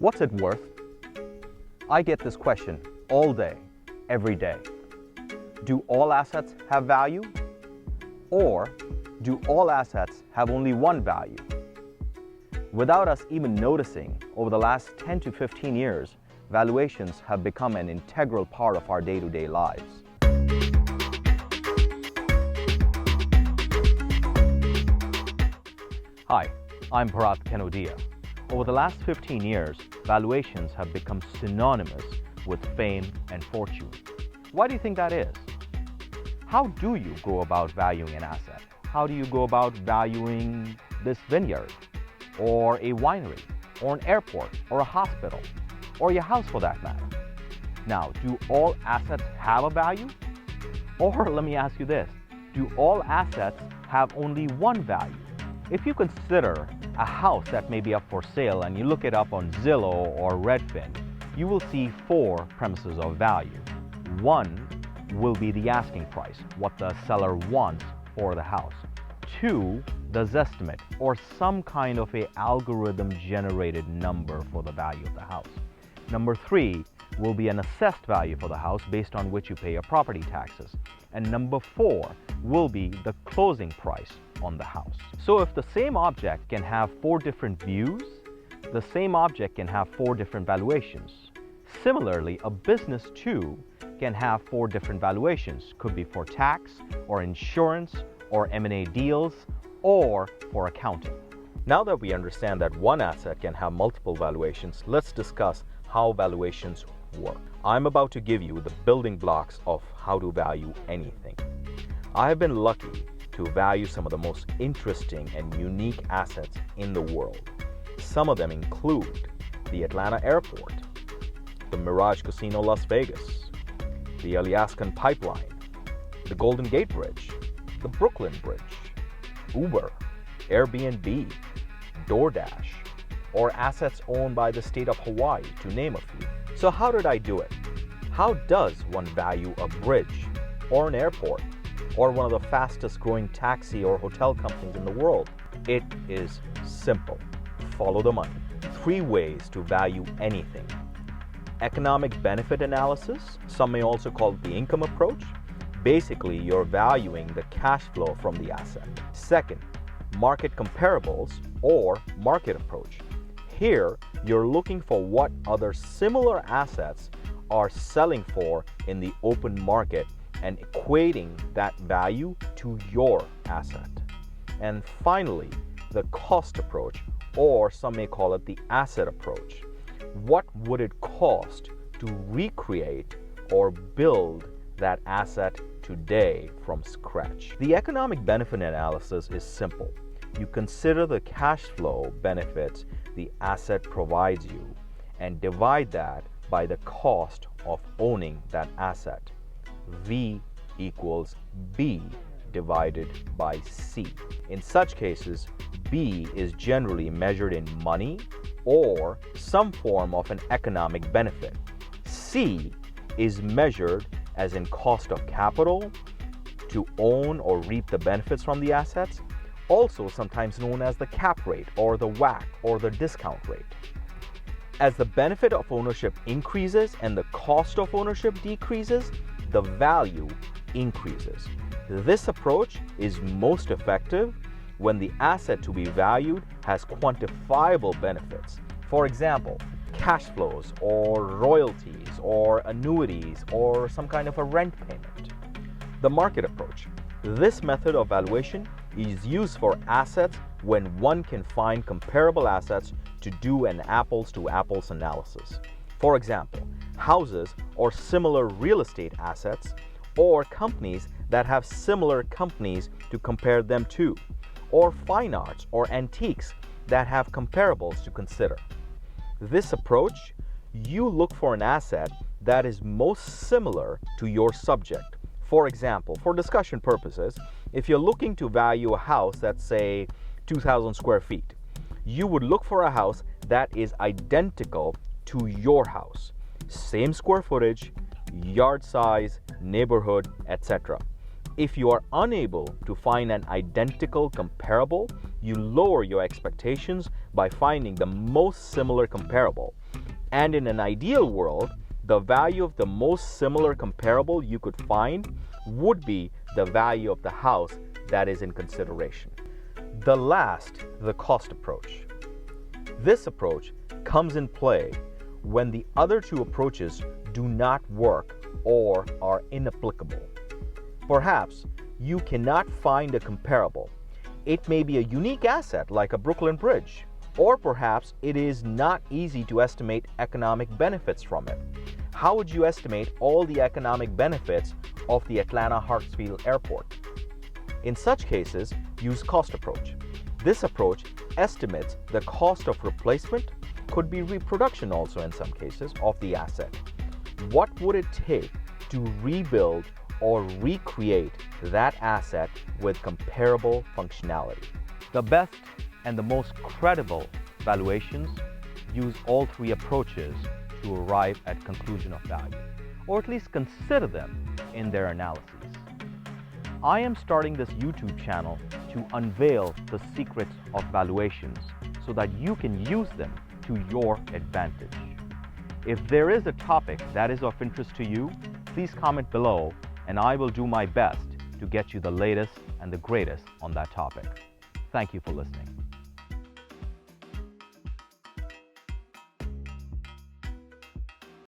What's it worth? I get this question all day, every day. Do all assets have value? Or do all assets have only one value? Without us even noticing, over the last 10 to 15 years, valuations have become an integral part of our day-to-day lives. Hi, I'm Bharat Kanodia. Over the last 15 years, valuations have become synonymous with fame and fortune. Why do you think that is? How do you go about valuing an asset? How do you go about valuing this vineyard, or a winery, or an airport, or a hospital, or your house for that matter? Now, do all assets have a value? Or let me ask you this, do all assets have only one value? If you consider a house that may be up for sale and you look it up on Zillow or Redfin, you will see 4 premises of value. 1 will be the asking price, what the seller wants for the house. 2, the Zestimate, or some kind of a algorithm-generated number for the value of the house. Number 3 will be an assessed value for the house based on which you pay your property taxes. And number 4 will be the closing price on the house. So if the same object can have 4 different views, the same object can have 4 different valuations. Similarly, a business too can have 4 different valuations. Could be for tax, or insurance, or M&A deals, or for accounting. Now that we understand that one asset can have multiple valuations, let's discuss how valuations work. I'm about to give you the building blocks of how to value anything. I have been lucky to value some of the most interesting and unique assets in the world. Some of them include the Atlanta Airport, the Mirage Casino Las Vegas, the Alaskan Pipeline, the Golden Gate Bridge, the Brooklyn Bridge, Uber, Airbnb, DoorDash, or assets owned by the state of Hawaii, to name a few. So how did I do it? How does one value a bridge, or an airport, or one of the fastest growing taxi or hotel companies in the world? It is simple. Follow the money. 3 ways to value anything. Economic benefit analysis, some may also call it the income approach. Basically, you're valuing the cash flow from the asset. Second, market comparables or market approach. Here, you're looking for what other similar assets are selling for in the open market and equating that value to your asset. And finally, the cost approach, or some may call it the asset approach. What would it cost to recreate or build that asset today from scratch? The economic benefit analysis is simple. You consider the cash flow benefits the asset provides you and divide that by the cost of owning that asset. V equals B divided by C. In such cases, B is generally measured in money or some form of an economic benefit. C is measured as in cost of capital to own or reap the benefits from the assets, also sometimes known as the cap rate or the WACC or the discount rate. As the benefit of ownership increases and the cost of ownership decreases, the value increases. This approach is most effective when the asset to be valued has quantifiable benefits. For example, cash flows or royalties or annuities or some kind of a rent payment. The market approach. This method of valuation is used for assets when one can find comparable assets to do an apples-to-apples analysis. For example, houses or similar real estate assets, or companies that have similar companies to compare them to, or fine arts or antiques that have comparables to consider. This approach, you look for an asset that is most similar to your subject. For example, for discussion purposes, if you're looking to value a house that's, say, 2,000 square feet, you would look for a house that is identical to your house. Same square footage, yard size, neighborhood, etc. If you are unable to find an identical comparable, you lower your expectations by finding the most similar comparable. And in an ideal world, the value of the most similar comparable you could find would be the value of the house that is in consideration. The last, the cost approach. This approach comes in play when the other two approaches do not work or are inapplicable. Perhaps you cannot find a comparable. It may be a unique asset like a Brooklyn Bridge, or perhaps it is not easy to estimate economic benefits from it. How would you estimate all the economic benefits of the Atlanta Hartsfield Airport? In such cases, use cost approach. This approach estimates the cost of replacement, could be reproduction also in some cases, of the asset. What would it take to rebuild or recreate that asset with comparable functionality? The best and the most credible valuations use all three approaches to arrive at conclusion of value, or at least consider them in their analyses. I am starting this YouTube channel to unveil the secrets of valuations so that you can use them to your advantage. If there is a topic that is of interest to you, please comment below and I will do my best to get you the latest and the greatest on that topic. Thank you for listening.